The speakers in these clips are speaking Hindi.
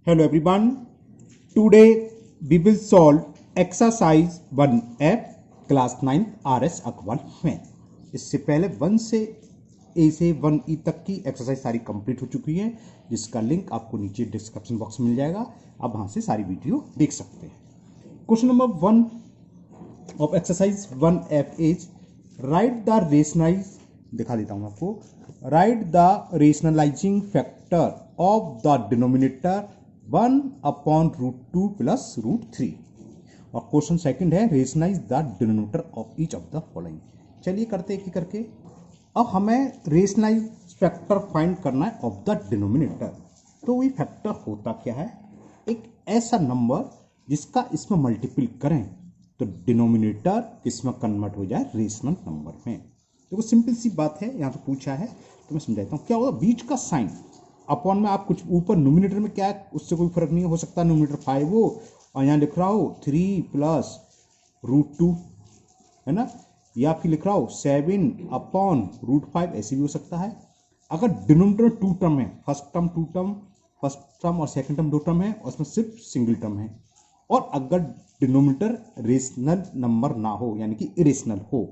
Hello everyone. Today we will solve exercise 1F class 9 RS Akbar में। इससे पहले 1 से A से 1E तक की एक्सरसाइज सारी कंप्लीट हो चुकी है, जिसका लिंक आपको नीचे डिस्क्रिप्शन बॉक्स में मिल जाएगा। आप वहां से सारी वीडियो देख सकते हैं। Question number 1 of exercise 1F is write the rationalise, दिखा देता हूं आपको, write the rationalising factor of the denominator 1/√2 plus √3। और क्वेश्चन सेकंड है rationalise the denominator of each of the following. चलिए करते एक ही करके। अब हमें रेशनलाइज फैक्टर फाइंड करना है ऑफ द डिनोमिनेटर। तो ये फैक्टर होता क्या है? एक ऐसा नंबर जिसका इसमें मल्टीपल करें तो डिनोमिनेटर किसमें कन्वर्ट हो जाए, रेशनल नंबर में। देखो सिंपल सी बात है, यहाँ पे पूछा है तो मैं समझाता हूँ। क्या होगा, बीच का साइन अपॉन में आप कुछ ऊपर न्यूमिनेटर में क्या है उससे कोई फर्क नहीं हो सकता, न्यूमिनेटर 5 हो और यहाँ लिख रहा हो 3 प्लस √2, है ना, या फिर लिख रहा हो 7/√5, ऐसे भी हो सकता है। अगर डिनोमिनेटर में 2 टर्म है, फर्स्ट टर्म और सेकंड टर्म 2 टर्म है और उसमें सिर्फ सिंगल टर्म है, और अगर डिनोमिनेटर रेशनल नंबर ना हो यानी कि इरेशनल हो,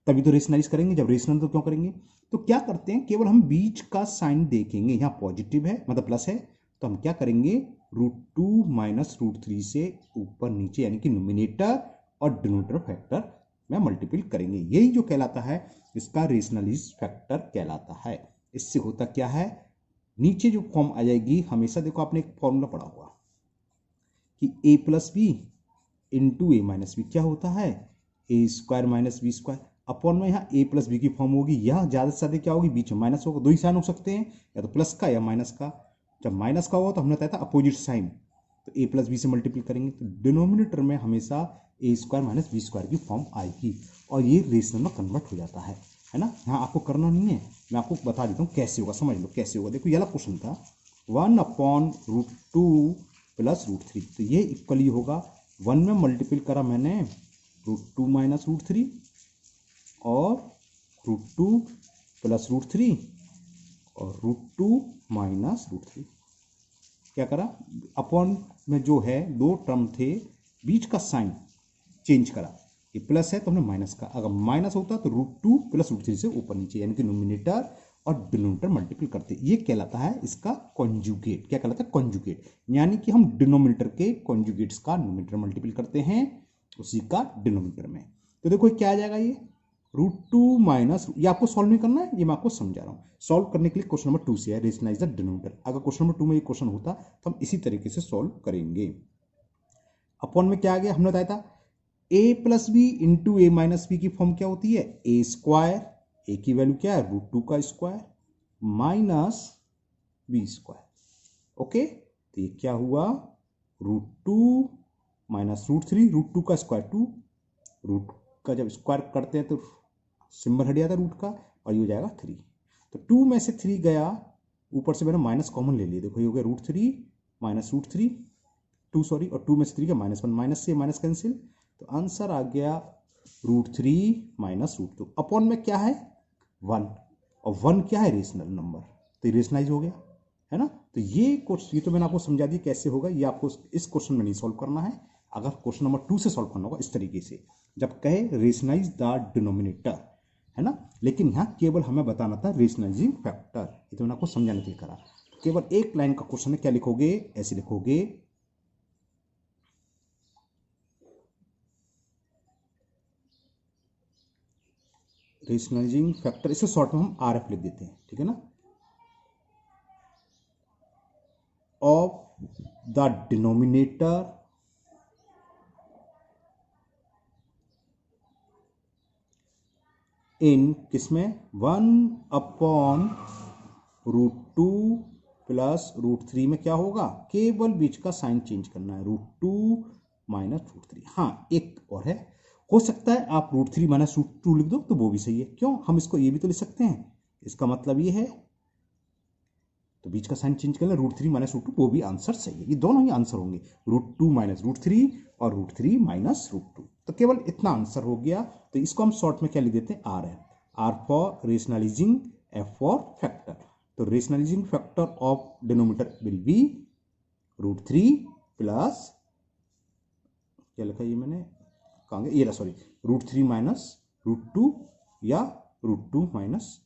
तभी तो रेशनलाइज करेंगे। जब रेशनल तो क्यों करेंगे? तो क्या करते हैं, केवल हम बीच का साइन देखेंगे। यहाँ पॉजिटिव है मतलब प्लस है, तो हम क्या करेंगे, √2 माइनस √3 से ऊपर नीचे यानी कि न्यूमिनेटर और डिनोमिनेटर फैक्टर में मल्टीपल करेंगे। यही जो कहलाता है इसका रेशनलाइज फैक्टर कहलाता है। इससे होता क्या है, नीचे जो फॉर्म आ जाएगी, हमेशा देखो आपने एक फॉर्मूला पढ़ा होगा कि a plus b into a minus b क्या होता है, a² माइनस b²। अपॉन में यहाँ a प्लस बी की फॉर्म होगी, यहाँ ज्यादा से ज्यादा क्या होगी, बीच में माइनस होगा। दो ही साइन हो सकते हैं, या तो प्लस का या माइनस का। जब माइनस का होगा तो हमने बताया था अपोजिट साइन, तो a प्लस बी से मल्टीपल करेंगे तो डिनोमिनेटर में हमेशा a² माइनस b² की फॉर्म आएगी और ये रेशनल में कन्वर्ट हो जाता है ना। यहाँ आपको करना नहीं है, मैं आपको बता देता हूँ कैसे होगा, समझ लो कैसे होगा। देखो ये वाला क्वेश्चन था 1/√2 प्लस √3, तो ये इक्वली होगा 1 में मल्टीपल करा मैंने √2 माइनस √3 और √2 प्लस √3 और √2 माइनस √3। क्या करा, अपॉन में जो है 2 टर्म थे, बीच का साइन चेंज करा। ये प्लस है तो हमने माइनस का, अगर माइनस होता तो √2 प्लस √3 से ऊपर नीचे यानी कि न्यूमिनेटर और डिनोमिनेटर मल्टीपल करते। ये कहलाता है इसका कॉन्जुगेट। क्या कहलाता है, कॉन्जुगेट, यानी कि हम डिनोमिनेटर के कॉन्जुगेट्स का न्यूमिनेटर मल्टीपल करते हैं उसी का डिनोमिनेटर में। तो देखो क्या आ जाएगा, ये √2 माइनस, ये आपको सॉल्व नहीं करना है, ये मैं आपको समझा रहा हूँ। सॉल्व करने के लिए क्वेश्चन नंबर 2 से है रेशनलाइज द डिनोमिनेटर। अगर क्वेश्चन नंबर 2 में ये क्वेश्चन होता तो हम इसी तरीके से सॉल्व करेंगे। अपॉन में क्या आ गया, हमने बताया था a plus b into a minus b की फॉर्म क्या होती है, a², a की वैल्यू क्या है, √2 का स्क्वायर माइनस b²। ओके, तो ये क्या हुआ, √2 माइनस √3, √2 का स्क्वायर 2, रूट का जब स्क्वायर करते हैं तो सिंबल हट जाता है रूट का, और ये हो जाएगा 3। तो 2 में से 3 गया, ऊपर से मैंने माइनस कॉमन ले लिया। देखो ये हो गया √3 माइनस √3, 2 सॉरी, और 2 में से 3 का -1, माइनस से माइनस कैंसिल, तो आंसर आ गया √3 माइनस √2। अपॉन में क्या है, 1, और 1 क्या है, रेशनल नंबर, तो रेशनलाइज हो गया, है ना। तो ये क्वेश्चन, ये तो मैंने आपको समझा दिया कैसे होगा। ये आपको इस क्वेश्चन में नहीं सॉल्व करना है, अगर क्वेश्चन नंबर 2 से सॉल्व करना होगा इस तरीके से, जब कहे रेशनलाइज द डिनोमिनेटर, है ना। लेकिन यहाँ केवल हमें बताना था रेशनलाइजिंग फैक्टर, ये तो मैंने आपको समझाने के लिए करा। तो केवल एक लाइन का क्वेश्चन है, क्या लिखोगे, ऐसे लिखोगे, रेशनलाइजिंग फैक्टर, इसे शॉर्ट में हम RF लिख देते हैं, ठीक है ना, ऑफ द डिनोमिनेटर इन किसमें, 1/√2 प्लस √3 में क्या होगा, केवल बीच का साइन चेंज करना है, √2 माइनस √3। हाँ एक और है, हो सकता है आप √3 माइनस √2 लिख दो तो वो भी सही है। क्यों, हम इसको ये भी तो लिख सकते हैं। इसका मतलब ये है, तो बीच का साइन चेंज करना, √3 माइनस √2, वो भी आंसर सही है। ये दोनों ही आंसर होंगे, √2 माइनस √3 और √3 माइनस √2। तो केवल इतना आंसर हो गया। तो इसको हम शॉर्ट में क्या लिख देते हैं, R है, R for rationalising, F for factor. तो rationalising factor of denominator will be √3 plus क्या लिखा ये मैंने कहाँ गया, ये रहा, सॉरी, √3 माइनस √2 या √2 माइनस,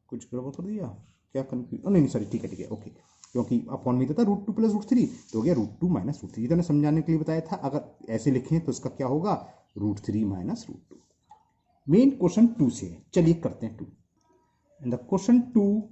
कुछ गड़बड़ कर दिया क्या, कंफ्यूज, नहीं नहीं सॉरी, ठीक है ओके, क्योंकि अपॉन में था √2 प्लस √3 तो हो गया √2 माइनस √3। ये तो मैंने समझाने के लिए बताया था, अगर ऐसे लिखें तो इसका क्या होगा, √3 माइनस √2। मेन क्वेश्चन 2 से है, चलिए करते हैं 2। In the question 2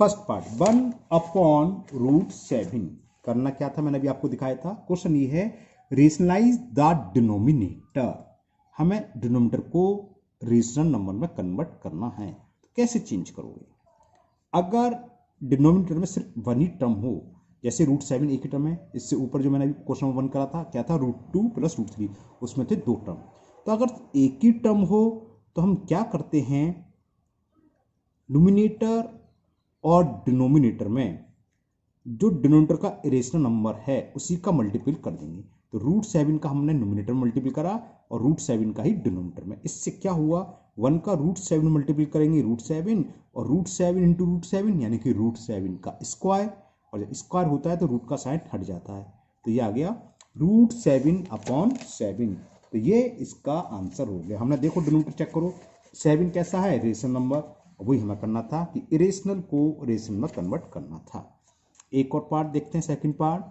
first part 1/√7 करना क्या था, मैंने अभी आपको दिखाया था। क्वेश्चन ये है रेशनलाइज द डिनोमिनेटर, हमें डिनोमिनेटर को रेशनल नंबर में कन्वर्ट करना है। तो कैसे चेंज करोगे, अगर डिनोमिनेटर में सिर्फ वन ही टर्म हो, जैसे √7 एक ही टर्म है, इससे ऊपर जो मैंने अभी क्वेश्चन नंबर 1 करा था क्या था, √2 प्लस √3, उसमें थे 2 टर्म। तो अगर एक ही टर्म हो तो हम क्या करते हैं, न्यूमिनेटर और डिनोमिनेटर में जो डिनोमिनेटर का इरेशनल नंबर है उसी का मल्टीपल कर देंगे। तो √7 का हमने न्यूमिनेटर मल्टीपल करा और √7 का ही डिनोमिनेटर में। इससे क्या हुआ, 1 का √7 मल्टीपल करेंगे √7 और √7 इंटू √7 यानी कि √7 का स्क्वायर, और जब स्क्वायर होता है तो रूट का साइन हट जाता है, तो ये आ गया √7/7। तो ये इसका आंसर हो गया। हमने देखो डिनोमिनेटर चेक करो, 7 कैसा है, रेशनल नंबर, वही हमें करना था कि इरेशनल को रेशनल में कन्वर्ट करना था। एक और पार्ट देखते हैं, सेकंड पार्ट,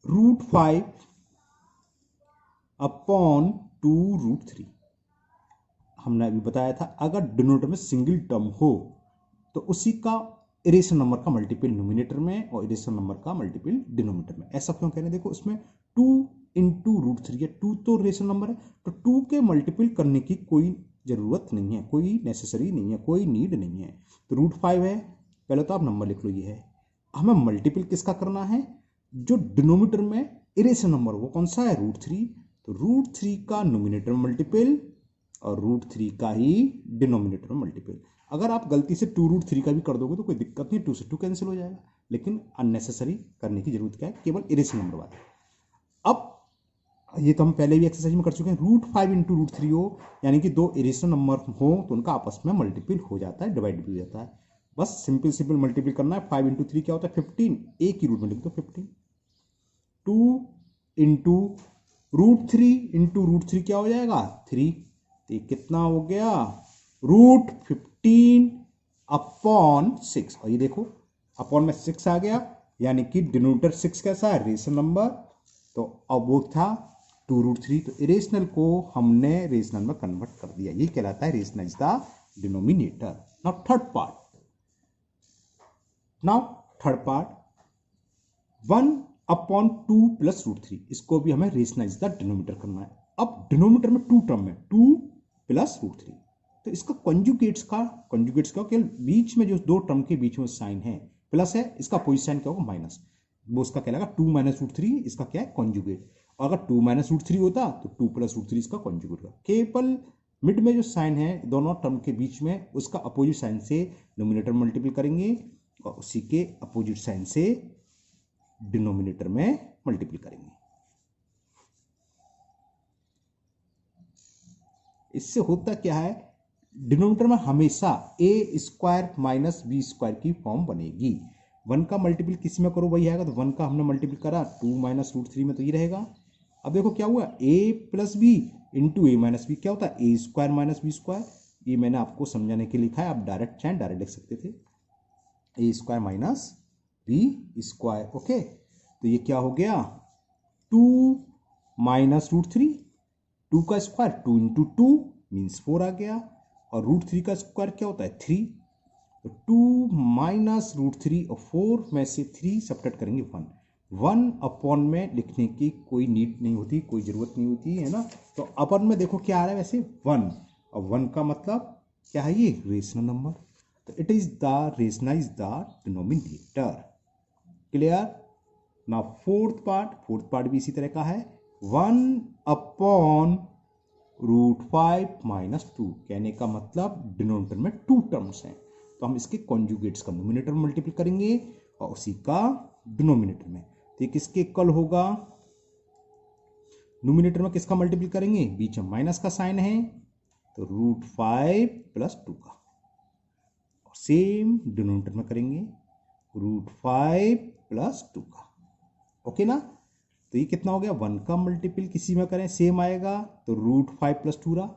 √5/2√3। हमने अभी बताया था अगर डिनोमिनेटर में सिंगल टर्म हो तो उसी का इरेशनल नंबर का मल्टीपल न्यूमिनेटर में और इरेशनल नंबर का मल्टीपल डिनोमिनेटर में। ऐसा क्यों कह रहे हैं, देखो इसमें 2 इंटू √3 है, 2 तो रेशनल नंबर है, तो 2 के मल्टीपल करने की कोई जरूरत नहीं है, कोई नेसेसरी नहीं है, कोई नीड नहीं है। तो √5 है, पहले तो आप नंबर लिख लो, ये है। हमें मल्टीपल किसका करना है, जो डिनोमिनेटर में इरेशनल नंबर वो कौन सा है, √3। तो √3 का न्यूमिनेटर मल्टीपल और √3 का ही डिनोमिनेटर मल्टीपल। अगर आप गलती से 2√3 का भी कर दोगे तो कोई दिक्कत नहीं, 2 से 2 कैंसिल हो जाएगा, लेकिन अननेसेसरी करने की जरूरत क्या है, केवल इरेशनल नंबर वाला। अब ये तो हम पहले भी एक्सरसाइज में कर चुके हैं, √5 इंटू √3 हो, यानी कि 2 इरेशनल नंबर हो तो उनका आपस में मल्टीपल हो जाता है, डिवाइड भी हो जाता है। बस सिंपल मल्टीपल करना है। 5 इंटू 3 क्या होता है, 15, एक ही रूट में लिख दो 15। 2 इंटू √3 इंटू √3 क्या हो जाएगा, 3, तो ये कितना हो गया, √15/6। और ये देखो अपॉन में 6 आ गया, यानी कि डिनोमिनेटर 6 कैसा है, रेशनल नंबर, तो अब वो था 2√3, तो इरेशनल को हमने रेशनल में कन्वर्ट कर दिया, ये कहलाता है rationalise the denominator. Now third part, 1/2 plus √3, इसको भी हमें रेशनलाइज द डिनोमिनेटर करना है। अब डिनोमिनेटर में 2 टर्म है, 2 प्लस √3, तो इसका कॉन्जुगेट्स का केवल बीच में जो 2 टर्म के बीच में साइन है प्लस है, इसका अपोजिट साइन क्या होगा, माइनस, वो उसका कहलाएगा 2 माइनस √3, इसका क्या है, कॉन्जुगेट। और अगर 2 माइनस √3 होता तो 2 प्लस √3 इसका कॉन्जुगेट होगा। केवल मिड में जो साइन है दोनों टर्म के बीच में, उसका अपोजिट साइन से डिनोमिनेटर मल्टीपल करेंगे और उसी के अपोजिट साइन से डिनोमिनेटर में मल्टीपल करेंगे। इससे होता क्या है, डिनोमिनेटर में हमेशा a² माइनस b² की फॉर्म बनेगी। 1 का मल्टीपल किसी में करो वही आएगा, तो 1 का हमने मल्टीपल करा 2 माइनस √3 में, तो ये रहेगा। अब देखो क्या हुआ, a plus b into a minus b क्या होता है, a² माइनस b²। ये मैंने आपको समझाने के लिए लिखा है, आप डायरेक्ट चाहें डायरेक्ट लिख सकते थे, a² माइनस b²। ओके, तो ये क्या हो गया, 2 माइनस √3, 2 का स्क्वायर 2 इंटू 2 मीन्स 4 आ गया, और √3 का स्क्वायर क्या होता है, 3। तो 2 माइनस √3 और 4 में से 3 सब्ट्रैक्ट करेंगे 1 अपॉन में लिखने की कोई नीड नहीं होती, कोई जरूरत नहीं होती है ना। तो अपन में देखो क्या आ रहा है वैसे 1, और 1 का मतलब क्या है, ये रेशनल नंबर, तो it is the rationalise the denominator. Clear. Now fourth part भी इसी तरह का है, 1/√5 माइनस 2, कहने का मतलब डिनोमिनेटर में 2 टर्म्स हैं, तो हम इसके कॉन्जुगेट्स का न्यूमिनेटर में मल्टीपल करेंगे और उसी का डिनोमिनेटर में। तो ये किसके इक्वल होगा, न्यूमिनेटर में किसका मल्टीपल करेंगे, बीच में माइनस का साइन है, तो √5 + 2 का, और सेम डिनोमिनेटर में करेंगे √5 प्लस 2 का। ओके ना, तो ये कितना हो गया, 1 का मल्टीपल किसी में करें सेम आएगा, तो √5 प्लस 2 रहा।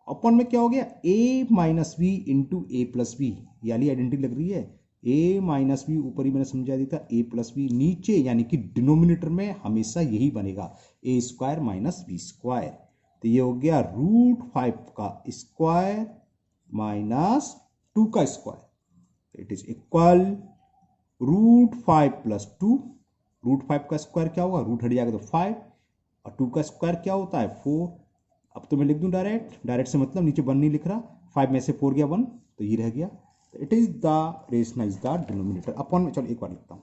अपन में क्या हो गया, a minus b into a plus b, यानी आइडेंटिटी लग रही है, a माइनस बी ऊपर ही मैंने समझा दिया था, a प्लस बी नीचे, यानी कि डिनोमिनेटर में हमेशा यही बनेगा, a square minus b square. तो ये हो गया √5 का स्क्वायर माइनस 2 का square, it is equal √5 plus 2। √5 का स्क्वायर क्या होगा, रूट हट जाएगा तो 5, और 2 का स्क्वायर क्या होता है 4। अब तो मैं लिख दूं डायरेक्ट से मतलब नीचे 1 नहीं लिख रहा, 5 में से 4 गया 1, तो ये रह गया। तो it is the rationalise the denominator. Upon में, चलो एक बार लिखता हूं,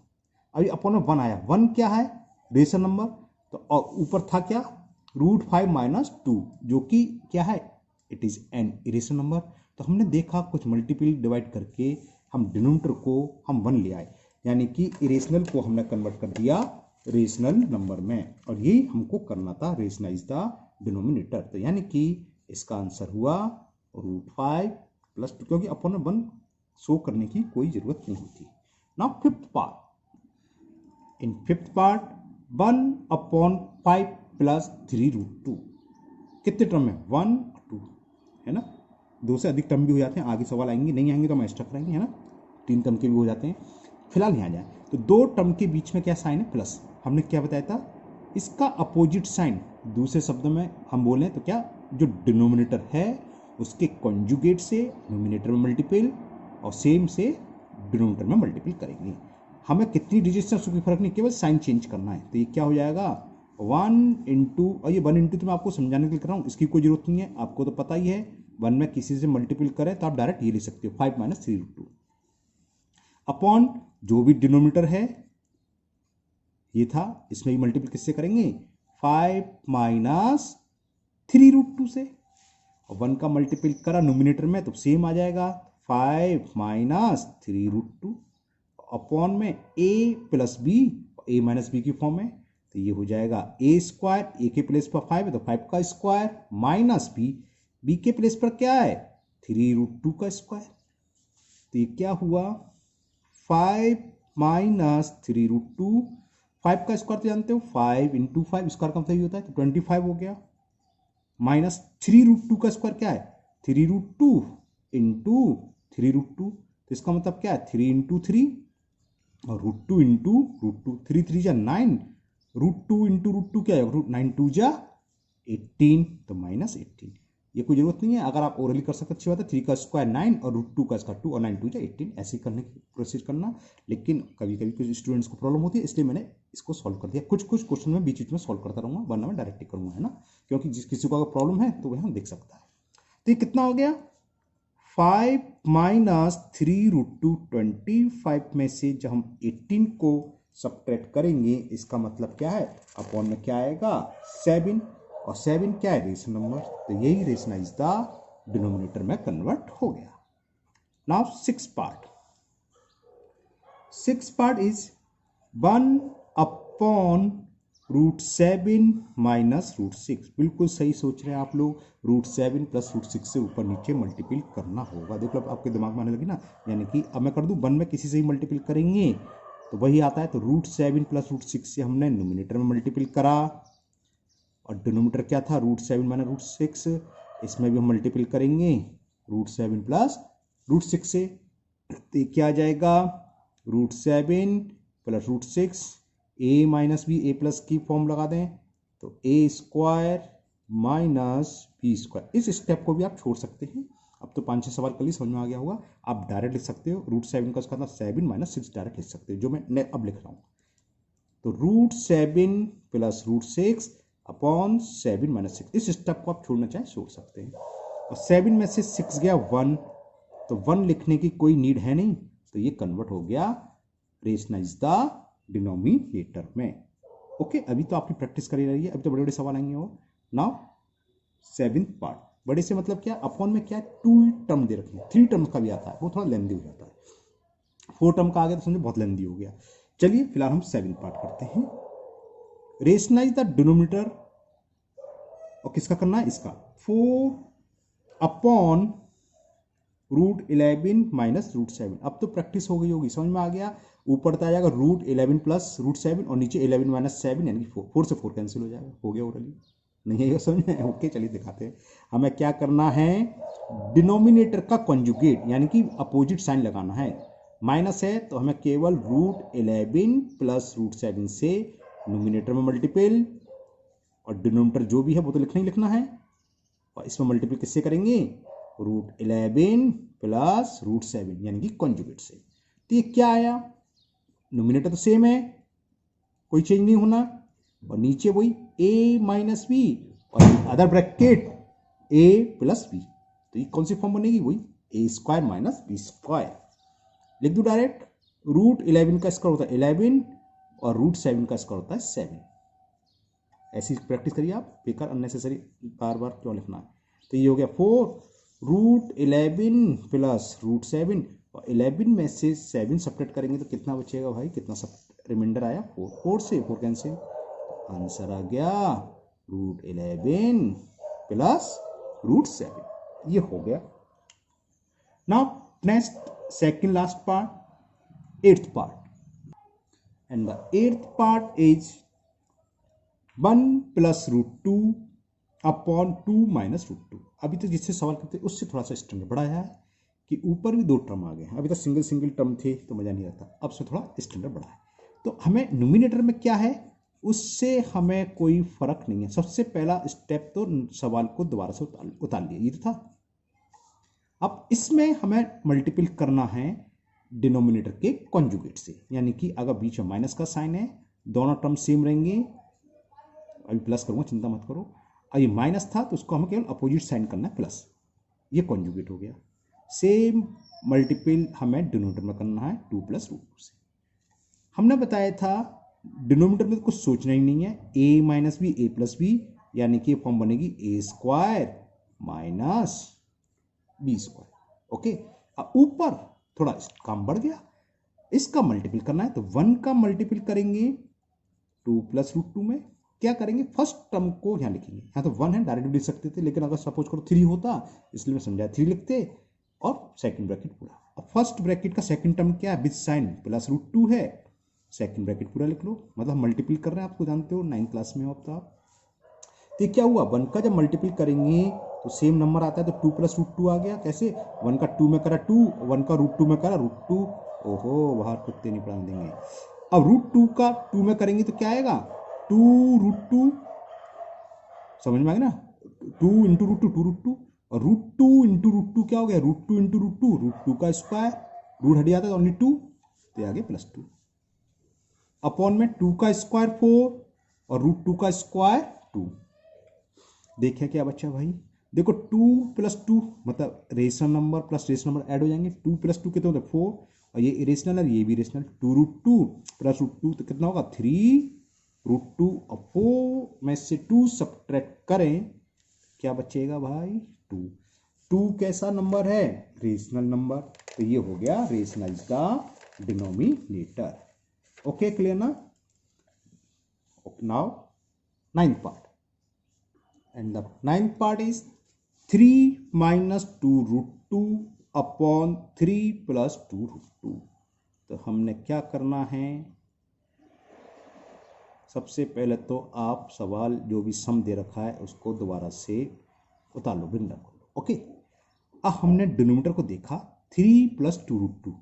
अभी अपॉन में 1 आया, 1 क्या है, रेशन नंबर, तो और ऊपर था क्या, √5 माइनस 2, जो कि क्या है, it is an irrational number. तो हमने देखा कुछ मल्टीपल डिवाइड करके हम डिनोमिनेटर को हम 1 ले आए, यानी कि इरेशनल को हमने कन्वर्ट कर दिया रेशनल नंबर में, और ये हमको करना था रेशनलाइज द डिनोमिनेटर। तो यानी कि इसका आंसर हुआ √5 प्लस 2, क्योंकि अपन में 1 शो करने की कोई जरूरत नहीं होती। Now fifth part, in fifth part 1/5 plus 3√2, कितने टर्म में, 1 और 2 है ना, 2 से अधिक टर्म भी हो जाते हैं, आगे सवाल आएंगे, नहीं आएंगे तो हम एक्स्ट्रा कराएंगे, है ना, 3 टर्म के भी हो जाते हैं। फिलहाल यहाँ जाए तो 2 टर्म के बीच में क्या साइन है, प्लस। हमने क्या बताया था, इसका अपोजिट साइन, दूसरे शब्दों में हम बोलें तो क्या, जो डिनोमिनेटर है उसके कॉन्जुगेट से न्यूमिनेटर में मल्टीपल और सेम से डिनोमिनेटर में मल्टीपल करेंगे। हमें कितनी डिजिट्स हैं उसको कोई फर्क नहीं, केवल साइन चेंज करना है। तो ये क्या हो जाएगा 1 इंटू, और ये 1 इंटू तो मैं आपको समझाने के लिए कर रहा हूँ, इसकी कोई जरूरत नहीं है, आपको तो पता ही है 1 में किसी से मल्टीपल करें तो आप डायरेक्ट ये लिख सकते हो 5 माइनस 3√2 अपॉन जो भी डिनोमिनेटर है ये था, इसमें भी मल्टीपल किससे करेंगे, 5 माइनस 3√2 से, और 1 का मल्टीपल करा नोमिनेटर में तो सेम आ जाएगा 5 माइनस 3√2 अपॉन में a plus b, a minus b की फॉर्म में, तो ये हो जाएगा a स्क्वायर, a के प्लेस पर 5 है तो 5 का स्क्वायर माइनस b, b के प्लेस पर क्या है 3√2 का स्क्वायर। तो ये क्या हुआ 5 माइनस 3√2, 5 का स्क्वायर तो जानते हो 5 इंटू 5, स्क्वायर का मतलब होता है, तो 25 हो गया, माइनस 3√2 का स्क्वायर क्या है 3√2 इंटू 3√2, तो इसका मतलब क्या है 3 इंटू 3 और √2 इंटू √2, 3 3 जा 9, √2 इंटू √2 क्या है, 9 2 जा 18, तो माइनस 18। ये कोई जरूरत नहीं है, अगर आप ओरली कर सकते अच्छी बात है, 3 का स्क्वायर 9 और √2 का स्क्वायर 2 और 9 2 जा 18, ऐसे करने की प्रोसेस करना। लेकिन कभी कभी कुछ स्टूडेंट्स को प्रॉब्लम होती है, इसलिए मैंने इसको सॉल्व कर दिया। कुछ कुछ क्वेश्चन में बीच बीच में सॉल्व करता रहूंगा, वरना मैं डायरेक्ट करूंगा, है ना, क्योंकि जिस किसी को अगर प्रॉब्लम है तो वह हम देख सकता है। तो ये कितना हो गया 5 माइनस 3√2, 25 में से जब हम 18 को सब्ट्रैक्ट करेंगे, इसका मतलब क्या है, अपॉन में क्या आएगा 7, और 7 क्या है रेशनल नंबर, तो यही रेशनलाइज द डिनोमिनेटर में कन्वर्ट हो गया। Now six part is 1/√7 minus √6। बिल्कुल सही सोच रहे हैं आप लोग, √7 प्लस √6 से ऊपर नीचे मल्टीपल करना होगा। देखो अब आपके दिमाग में आने लगी ना, यानी कि अब मैं कर दूं 1 में किसी से ही मल्टीपल करेंगे तो वही आता है, तो √7 प्लस √6 से हमने न्यूमिनेटर में मल्टीपल करा, और डिनोमिनेटर क्या था √7 माइनस √6, इसमें भी हम मल्टीपल करेंगे √7 प्लस √6 से, तो क्या आ जाएगा √7 plus √6, a minus b, a plus की फॉर्म लगा दें तो a square minus b square. इस स्टेप को भी आप छोड़ सकते हैं, अब तो 5-6 सवाल कल ही समझ में आ गया होगा। आप डायरेक्ट लिख सकते हो √7 का उसका 7 माइनस 6 डायरेक्ट लिख सकते हो, जो मैं अब लिख रहा हूँ। तो √7 प्लस √6 अपॉन 7 माइनस 6, इस स्टेप को आप छोड़ना चाहें छोड़ सकते हैं। और 7 में से 6 गया 1, तो 1 लिखने की कोई नीड है नहीं, तो ये कन्वर्ट हो गया रेशनलाइज द डिनोमिनेटर में। ओके, अभी तो आपकी प्रैक्टिस करी रही है, अभी तो बड़े बड़े सवाल आएंगे। वो नाउ 7th पार्ट, बड़े से मतलब क्या, अपॉन में क्या 2 टर्म दे रखे हैं, 3 टर्म का भी आता है, वो थोड़ा लेंदी हो जाता है, 4 टर्म का आ गया तो समझो बहुत लेंदी हो गया। चलिए फिलहाल हम 7th पार्ट करते हैं, रेशनलाइज द डिनोमिनेटर, और किसका करना है, इसका 4 अपॉन √11 माइनस √7। अब तो प्रैक्टिस हो गई होगी, समझ में आ गया। ऊपर तो आ जाएगा √11 प्लस √7 और नीचे 11 माइनस 7 यानी कि 4 से 4 कैंसिल हो जाएगा। हो गया ओरली, नहीं है समझ में? ओके चलिए दिखाते हैं। हमें क्या करना है, डिनोमिनेटर का कॉन्जुगेट यानी कि अपोजिट साइन लगाना है। माइनस है तो हमें केवल √11 प्लस √7 से नोमिनेटर में मल्टीपल और डिनोमिनेटर जो भी है वो तो लिखना ही लिखना है, और इसमें मल्टीपल किससे करेंगे, √11 प्लस √7 यानी कि कॉन्जुगेट से। तो ये क्या आया, नोमिनेटर तो सेम है, कोई चेंज नहीं होना, और नीचे वही a माइनस बी और other bracket a plus b. तो ये कौन सी फॉर्म बनेगी, वही a² माइनस b²। लिख दो डायरेक्ट, √11 का स्क्वायर होता है 11 और √7 का स्क्वायर होता है 7। ऐसी प्रैक्टिस करिए आप, बेकार अननेसेसरी बार बार क्यों लिखना है। तो ये हो गया 4 √11 प्लस √7 और 11 में से 7 सब्ट्रैक्ट करेंगे तो कितना बचेगा भाई, कितना सब रिमाइंडर आया 4, 4 से 4 कैंसिल, आंसर आ गया √11 प्लस √7। ये हो गया। Now next second last part, 8th part, and the 8th part is 1 plus √2 upon 2 minus √2। अभी तक जिससे सवाल करते उससे थोड़ा सा स्टैंडर्ड बढ़ाया है कि ऊपर भी 2 टर्म आ गए, अभी तक सिंगल सिंगल टर्म थे तो मजा नहीं आता, अब से थोड़ा स्टैंडर्ड बढ़ा है। तो हमें न्यूमिनेटर में क्या है उससे हमें कोई फर्क नहीं है। सबसे पहला स्टेप तो सवाल को दोबारा से उतार लिया, ये तो था। अब इसमें हमें मल्टीपल करना है डिनोमिनेटर के कॉन्जुगेट से, यानी कि अगर बीच में माइनस का साइन है दोनों टर्म सेम रहेंगे, अभी प्लस करूंगा चिंता मत करो, अब ये माइनस था तो उसको हमें केवल अपोजिट साइन करना है प्लस, ये कॉन्जुगेट हो गया। सेम मल्टीपल हमें डिनोमिनेटर में करना है 2 प्लस √2 से। हमने बताया था डिनोमिनेटर में तो कुछ सोचना ही नहीं है, a minus b a plus b यानी कि फॉर्म बनेगी a² माइनस b²। ओके, अब ऊपर थोड़ा काम बढ़ गया, इसका मल्टीपल करना है तो 1 का मल्टीपल करेंगे 2 प्लस √2 में, क्या करेंगे फर्स्ट टर्म को यहाँ लिखेंगे, यहाँ तो 1 है डायरेक्ट लिख सकते थे, लेकिन अगर सपोज करो 3 होता इसलिए मैं समझाया 3 लिखते और सेकंड ब्रैकेट पूरा। अब फर्स्ट ब्रैकेट का सेकंड टर्म क्या है, विद साइन प्लस √2 है, सेकंड ब्रैकेट पूरा लिख लो, मतलब मल्टीपल कर रहे हैं, आपको जानते हो 9th क्लास में हो अब तो आप। तो ये क्या हुआ, 1 का जब मल्टीपल करेंगे तो सेम नंबर आता है, तो 2 प्लस √2 आ गया। कैसे, 1 का 2 में करा 2, 1 का √2 में करा √2, ओहो बाहर कुत्ते नहीं पढ़ा देंगे। अब √2 का 2 में करेंगे तो क्या आएगा, 2 √2, समझ में आ गया ना, 2 इंटू √2 2 √2 और √2 इंटू √2 क्या हो गया, √2 इंटू √2 का स्क्वायर, रूट हट जाता है ओनली 2 तो आ गया +2 अपॉन में 2 का स्क्वायर 4 और √2 का स्क्वायर 2। देखिए क्या बच्चा भाई, देखो 2 + 2 मतलब rational number plus rational number add हो जाएंगे, 2 + 2 कितने होते हैं 4 और ये इरेशनल है ये भी इरेशनल, 2 √2 + √2 तो कितना होगा 3 √2 और 4 में से 2 सब्ट्रैक्ट करें क्या बचेगा भाई 2। 2 कैसा नंबर है, रेशनल नंबर, तो ये हो गया रेशनल का डिनोमिनेटर। ओके क्लियर ना। Now 9th part, and the 9th part is 3 minus 2 √2 upon 3 plus 2 √2। तो हमने क्या करना है, सबसे पहले तो आप सवाल जो भी सम दे रखा है उसको दोबारा से उतार लो, ब्रिंग डाउन कर लो। ओके, अब हमने डिनोमिनेटर को देखा 3 + 2 √2,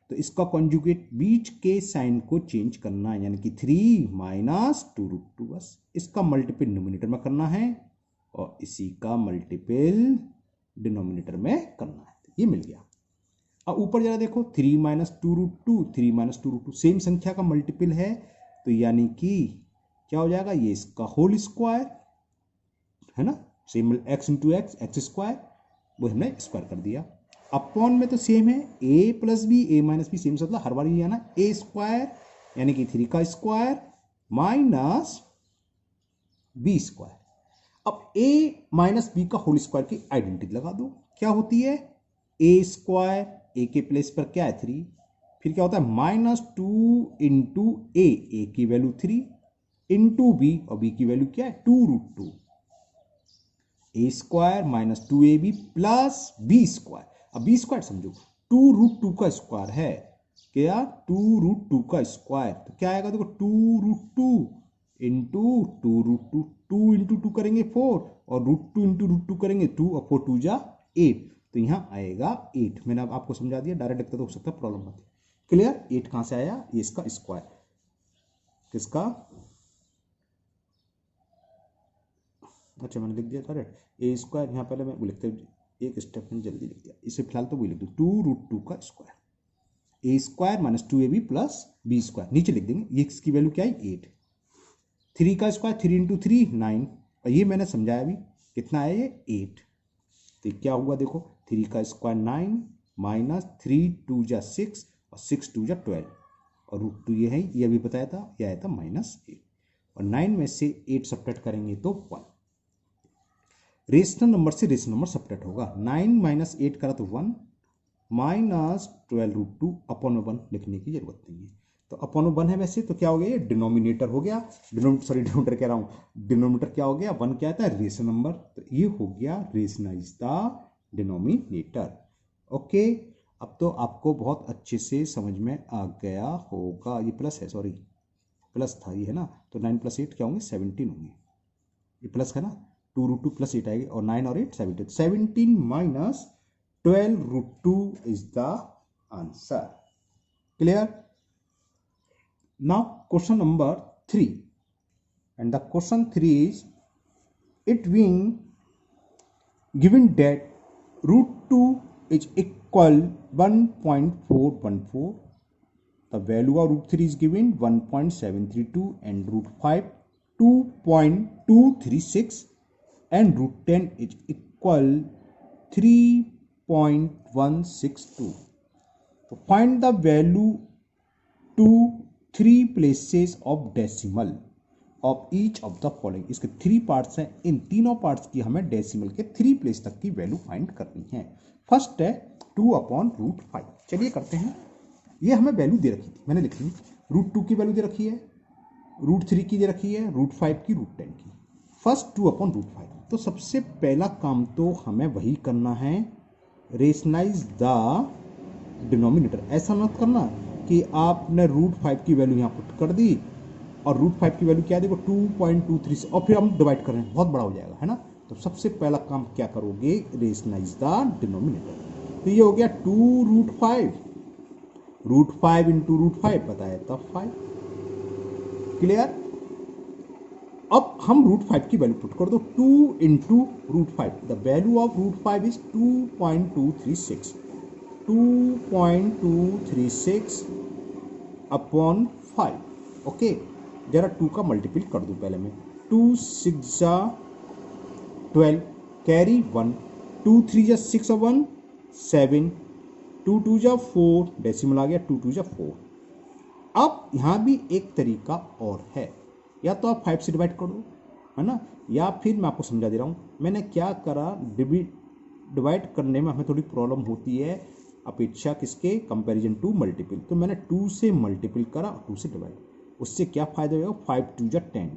तो इसका कॉन्जुगेट बीच के साइन को चेंज करना है, यानी कि 3 माइनस 2 √2, बस इसका मल्टीपल न्यूमिनेटर में करना है और इसी का मल्टीपल डिनोमिनेटर में करना है, ये मिल गया। अब ऊपर जरा देखो 3 माइनस 2 √2 3 माइनस 2 √2 सेम संख्या का मल्टीपल है, तो यानी कि क्या हो जाएगा, ये इसका होल स्क्वायर है ना, सेम x इंटू x² वो हमने स्क्वायर कर दिया। अपॉन में तो सेम है a + b a - b same मतलब हर बार ये है ना a² यानी कि 3 का स्क्वायर माइनस b²। अब a - b का होल स्क्वायर की आइडेंटिटी लगा दो, क्या होती है a² a के प्लेस पर क्या है 3, फिर क्या होता है -2 इंटू a की वैल्यू 3 इंटू b और b की वैल्यू क्या है 2 √2, a² - 2ab प्लस b²। अब बी स्क्वायर समझो 2√2 का स्क्वायर है, क्या 2√2 का स्क्वायर, तो क्या आएगा देखो 2√2 इंटू 2√2, 2 इंटू 2 करेंगे 4 और √2 इंटू √2 करेंगे 2 और 4 2 जा 8, तो यहाँ आएगा 8। मैंने अब आपको समझा दिया, डायरेक्ट लिखता तो हो सकता है प्रॉब्लम होती। क्लियर? 8 कहाँ से आया? ये इसका स्क्वायर, किसका, अच्छा मैंने लिख दिया डायरेक्ट ए स्क्वायर, यहाँ पहले मैं वो लिखते एक स्टेप में जल्दी लिख दिया, इसे फिलहाल तो वही लिख दूँ 2√2 का square, a square minus 2ab plus b square, नीचे लिख देंगे, ये इसकी वैल्यू क्या है 8, 3 का स्क्वायर 3 इंटू 3 9, और ये मैंने समझाया अभी कितना है ये 8, तो क्या हुआ देखो 3 का स्क्वायर 9 माइनस 3 2 जा 6 और 6 2 जा 12 और √2 ये है, ये अभी बताया था, ये आया था -8 और 9 में से 8 सब्ट्रैक्ट करेंगे तो 1, रेशनल नंबर से रेशनल नंबर सब्ट्रैक्ट होगा, 9 माइनस 8 करा तो 1 माइनस 12√2 अपॉन 1 लिखने की जरूरत नहीं है, तो अपॉन 1 है वैसे, तो क्या हो गया ये डिनोमिनेटर हो गया, डिनोमिनेटर कह रहा हूँ, डिनोमिनेटर क्या हो गया 1 क्या आता है रेशनल नंबर, तो ये हो गया रेशनलाइज द डिनोमिनेटर। ओके, अब तो आपको बहुत अच्छे से समझ में आ गया होगा, ये प्लस है, सॉरी प्लस था ये है ना, तो 9 + 8 क्या होंगे 17 होंगे, ये प्लस है ना, 2√2 + 8 आएगी और 9 और 8 17, 17 minus 12√2 is the answer. Clear? Now question number 3, and the question 3 is, it being given that √2 is equal 1.414, the value of √3 is given 1.732 and √5 2.236 and √10 is equal 3.162. Find the value to 3 places of decimal of each of the following. इसके 3 पार्ट्स हैं, इन तीनों पार्ट्स की हमें डेसिमल के 3 प्लेस तक की वैल्यू फाइंड करनी है। फर्स्ट है 2/√5, चलिए करते हैं। ये हमें वैल्यू दे रखी थी, मैंने लिख ली, √2 की वैल्यू दे रखी है, √3 की दे रखी है, √5 की, √10 की। फर्स्ट 2/√5, तो सबसे पहला काम तो हमें वही करना है, रेशनलाइज द डिनोमिनेटर। ऐसा मत करना कि आपने √5 की वैल्यू यहाँ पुट कर दी और √5 की वैल्यू क्या है देखो 2.23 और फिर हम डिवाइड कर रहे हैं, बहुत बड़ा हो जाएगा है ना। तो सबसे पहला काम क्या करोगे, रेशनलाइज द डिनोमिनेटर। तो ये हो गया 2√5, √5 इंटू √5 पता है तब 5। क्लियर? अब हम √5 की वैल्यू पुट कर दो, 2 into √5, the value of √5 is 2.236, 2.236 upon 5। Okay, जरा 2 का मल्टीपल कर दूं पहले मैं, 2 6 जा 12 कैरी 1, 2 3 जा 6 और 1 7, 2 2 जा 4 डेसिमल आ गया, 2 2 जा 4। अब यहाँ भी एक तरीका और है, या तो आप 5 से डिवाइड कर दो है ना, या फिर मैं आपको समझा दे रहा हूँ मैंने क्या करा, डिवाइड करने में हमें थोड़ी प्रॉब्लम होती है अपेक्षा किसके, कंपैरिजन टू मल्टीपल। तो मैंने 2 से मल्टीपल करा और 2 से डिवाइड, उससे क्या फायदा होगा, 5 2 जा 10,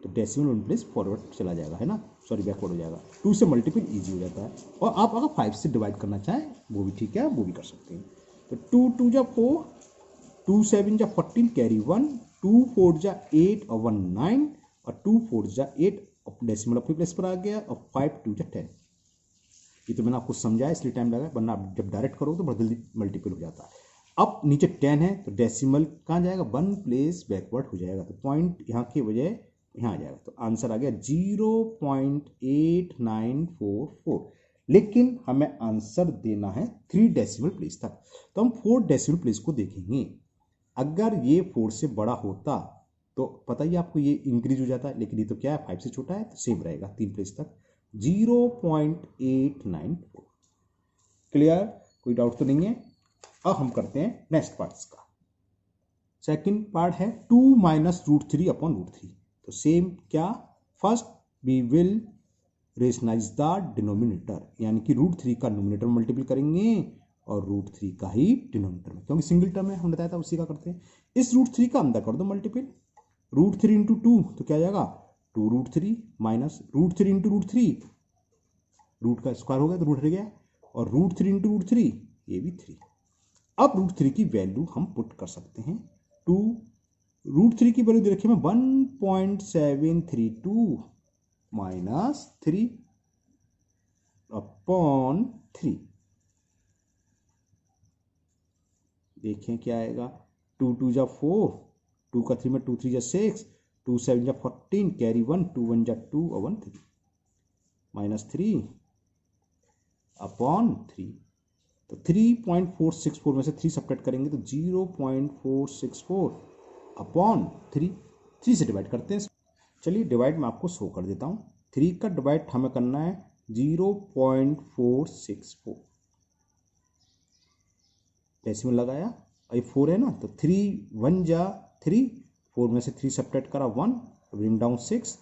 तो डेसिमल 1 प्लेस फॉरवर्ड चला जाएगा है ना, सॉरी बैकवर्ड हो जाएगा, 2 से मल्टीपल ईजी हो जाता है। और आप अगर 5 से डिवाइड करना चाहें वो भी ठीक है, वो भी कर सकते हैं। तो 2 2 जा 4, 2 7 जा 14 कैरी 1, 2 4 जा 8 और 1 9 और 2 4 जा 8 डेसिमल अपनी प्लेस पर आ गया और 5 2 जा 10। ये तो मैंने आपको समझाया इसलिए टाइम लगा, वरना आप जब डायरेक्ट करो तो बहुत जल्दी मल्टीपल हो जाता है। अब नीचे 10 है तो डेसिमल कहाँ जाएगा, 1 प्लेस बैकवर्ड हो जाएगा, तो पॉइंट यहाँ की बजाय यहाँ आ जाएगा, तो आंसर आ गया 0.8944। लेकिन हमें आंसर देना है 3 डेसिमल प्लेस तक, तो हम 4 डेसिमल प्लेस को देखेंगे। अगर ये 4 से बड़ा होता तो पता ही आपको ये इंक्रीज हो जाता है, लेकिन ये तो क्या है 5 से छोटा है तो सेम रहेगा 3 प्लेस तक, 0.894। क्लियर? कोई डाउट तो नहीं है। अब हम करते हैं नेक्स्ट पार्ट्स का। सेकंड पार्ट है 2 माइनस √3 अपॉन √3। तो सेम क्या, first we will rationalise the denominator, यानी कि √3 का नोमिनेटर मल्टीपल करेंगे और √3 का ही डिनोमिनेटर में, क्योंकि सिंगल टर्म है हमने बताया था उसी का करते हैं। इस √3 का अंदर कर दो मल्टीपल, √3 इंटू 2 तो क्या जाएगा 2√3 माइनस √3 इंटू √3, रूट का स्क्वायर हो गया तो रूट रह गया, और √3 इंटू √3 ये भी 3। अब √3 की वैल्यू हम पुट कर सकते हैं। टू √3 की वैल्यू दे रखी है 1.732 माइनस 3 अपॉन 3। देखें क्या आएगा। 2 2 जा 4, 2 का 3 में 2 3 जा 6, 2 7 जा 14, कैरी 1, 2 1 जा 2 और 1 3 माइनस 3 अपॉन 3। तो 3.464 में से 3 सब्ट्रैक्ट करेंगे तो 0.464 अपॉन 3 से डिवाइड करते हैं। चलिए डिवाइड मैं आपको शो कर देता हूँ। 3 का डिवाइड हमें करना है 0.464, डेसिमल लगाया और ये 4 है ना, तो 3 1 जा 3, 4 में से 3 सब्ट्रैक्ट करा 1, ब्रिंग डाउन 6,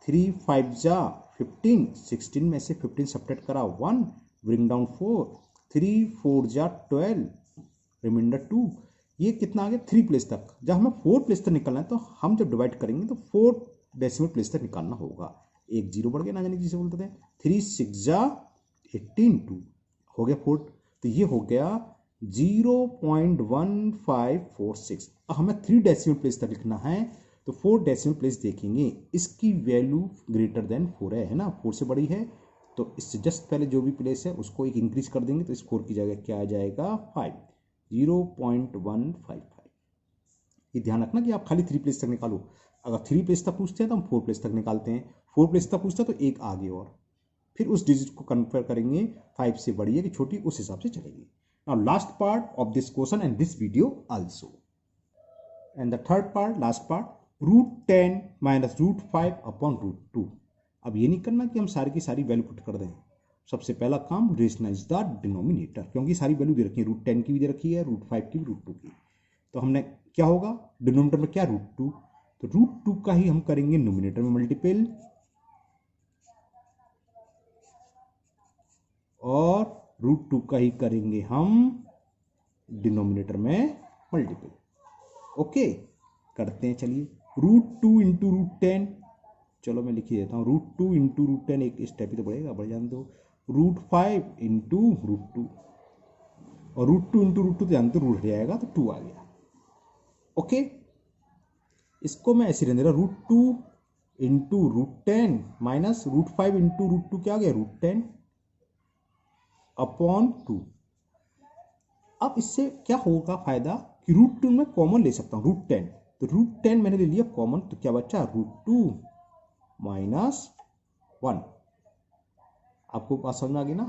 3 5 जा 15, 16 में से 15 सब्ट्रैक्ट करा 1, ब्रिंग डाउन 4, 3 4 जा 12, रिमाइंडर 2। ये कितना आ गया 3 प्लेस तक। जब हमें 4 प्लेस तक निकालना है तो हम जब डिवाइड करेंगे तो 4 डेसिमल प्लेस तक निकालना होगा। एक जीरो बढ़ गया ना जाने जिसे बोलते थे। 3 6 जा 18, 2 हो गया 4, तो ये हो गया 0.1546। अब हमें 3 डेसिमल प्लेस तक लिखना है तो 4 डेसिमल प्लेस देखेंगे, इसकी वैल्यू ग्रेटर देन 4 है ना, 4 से बड़ी है, तो इससे जस्ट पहले जो भी प्लेस है उसको एक इंक्रीज कर देंगे तो इस 4 की जगह क्या आ जाएगा 5, 0.155। ये ध्यान रखना कि आप खाली 3 प्लेस तक निकालो। अगर 3 प्लेस तक पूछते हैं तो हम 4 प्लेस तक निकालते हैं, 4 प्लेस तक पूछता है तो एक आगे और फिर उस डिजिट को कंपेयर करेंगे 5 से बड़ी है कि छोटी, उस हिसाब से चलेगी। Now last part of this question and this video also. And the third part, last part, √10 minus √5 upon √2। अब ये नहीं करना कि हम सारी की सारी वैल्यू पुट कर दें। सबसे पहला काम रेशनलाइज द डिनोमिनेटर, क्योंकि सारी वैल्यू दे रखी है, √10 की भी दे रखी है, √5 की भी, √2 की। तो हमने क्या होगा डिनोमिनेटर में क्या √2, तो √2 का ही हम करेंगे नोमिनेटर में मल्टीपल और √2 का ही करेंगे हम डिनोमिनेटर में मल्टीपल। ओके करते हैं। चलिए √2 इंटू √10, चलो मैं लिख ही देता हूँ। √2 इंटू √10 एक स्टेप ही तो बढ़ेगा, बढ़ जान दो। √5 इंटू √2 और √2 इंटू √2 जानते हो रूट हट जाएगा तो 2 आ गया। ओके इसको मैं ऐसे रहने दे रहा, √2 इंटू √10 माइनस √5 इंटू √2 क्या आ गया √10 अपॉन 2। अब इससे क्या होगा फायदा कि √2 में कॉमन ले सकता हूं, √10, तो √10 मैंने ले लिया कॉमन, तो क्या बचा √2 माइनस 1। आपको बात समझ में आ गई ना,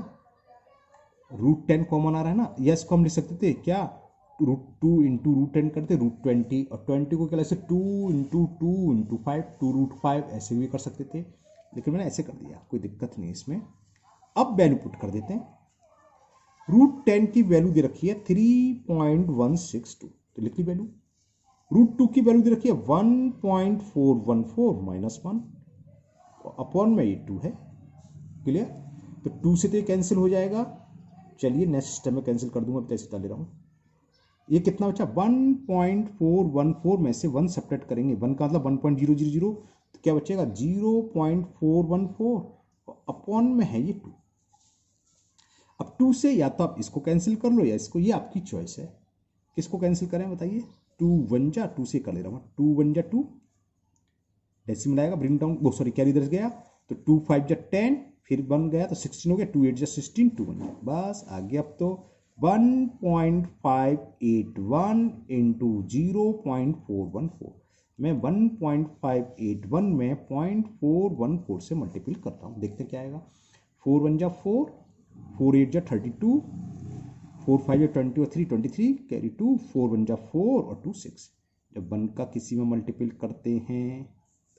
√10 कॉमन आ रहा है ना, यस को हम लिख सकते थे क्या √2 इंटू √10 करते √20 और 20 को क्या ऐसे 2 इंटू 2 इंटू 5 2√5 ऐसे भी कर सकते थे, लेकिन मैंने ऐसे कर दिया, कोई दिक्कत नहीं इसमें। अब वैल्यू पुट कर देते हैं। √10 की वैल्यू दे रखी है 3.162, तो लिख ली वैल्यू। √2 की वैल्यू दे रखी है 1.414 माइनस 1 अपॉन में ये 2 है। क्लियर, तो 2 से तो ये कैंसिल हो जाएगा। चलिए नेक्स्ट स्टेप में कैंसिल कर दूंगा, ऐसे डाल ले रहा हूं। ये कितना बचा 1.414 में से 1 सब्ट्रैक्ट करेंगे, 1 का मतलब 1.000, तो क्या बचेगा 0.414 अपॉन में है ये 2। अब 2 से या तो आप इसको कैंसिल कर लो या इसको, ये आपकी चॉइस है। किसको कैंसिल करें बताइए, 2 1 जा 2 से कर ले रहा हूँ, 2 1 जा 2 डेसिमल आएगा, ब्रिंग डाउन वो सॉरी कैरी इधर गया, तो 2 5 जा 10 फिर 1 गया तो 16 हो गया, 2 8 जा 16 2 1 जा, बस आ गया। अब तो 1.581 इंटू 0.414, मैं 1.581 में 0.414 से मल्टीपल करता हूँ, देखते क्या आएगा। 4 1 जा 4, 4 8 जा 32, 4 5 जा 20 और 3 23 कैरी 2, 4 1 जा 4 और 2 6। जब 1 का किसी में मल्टीपल करते हैं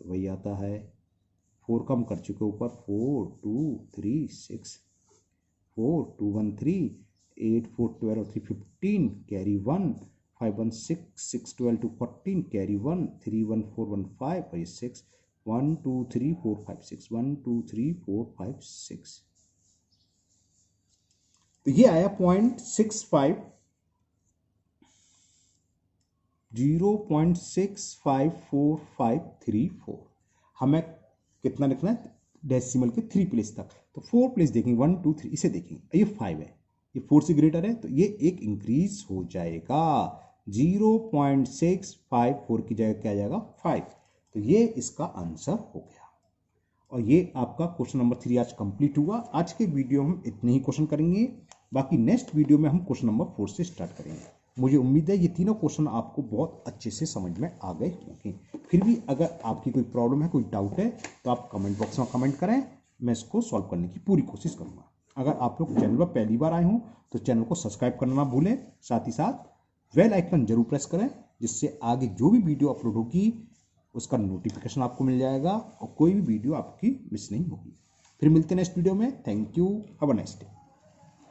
तो वही आता है। 4 कम कर चुके ऊपर, 4 2 3 6, 4 2 1 3, 8 4 12 और 3 15 कैरी 1, 5 1 6 6 12 2 14 कैरी 1, 3 1 4 1 5 और ये 6, 1 2 3 4 5 6, 1 2 3 4 5 6। तो ये आया 0.654534। हमें कितना लिखना है डेसिमल के 3 प्लेस तक। तो 4 प्लेस देखेंगे, 1 2 3, इसे देखेंगे, ये 5 है, ये 4 से ग्रेटर है, तो ये एक इंक्रीज हो जाएगा 0.654 की जगह क्या आ जाएगा 5। तो ये इसका आंसर हो गया। और ये आपका क्वेश्चन नंबर 3 आज कंप्लीट हुआ। आज के वीडियो में हम इतने ही क्वेश्चन करेंगे, बाकी नेक्स्ट वीडियो में हम क्वेश्चन नंबर 4 से स्टार्ट करेंगे। मुझे उम्मीद है ये तीनों क्वेश्चन आपको बहुत अच्छे से समझ में आ गए होंगे। फिर भी अगर आपकी कोई प्रॉब्लम है, कोई डाउट है, तो आप कमेंट बॉक्स में कमेंट करें, मैं इसको सॉल्व करने की पूरी कोशिश करूँगा। अगर आप लोग चैनल पर पहली बार आए हों तो चैनल को सब्सक्राइब करना ना भूलें, साथ ही साथ बेल आइकन जरूर प्रेस करें, जिससे आगे जो भी वीडियो अपलोड होगी उसका नोटिफिकेशन आपको मिल जाएगा और कोई भी वीडियो आपकी मिस नहीं होगी। फिर मिलते हैं नेक्स्ट वीडियो में। Thank you, have a nice day.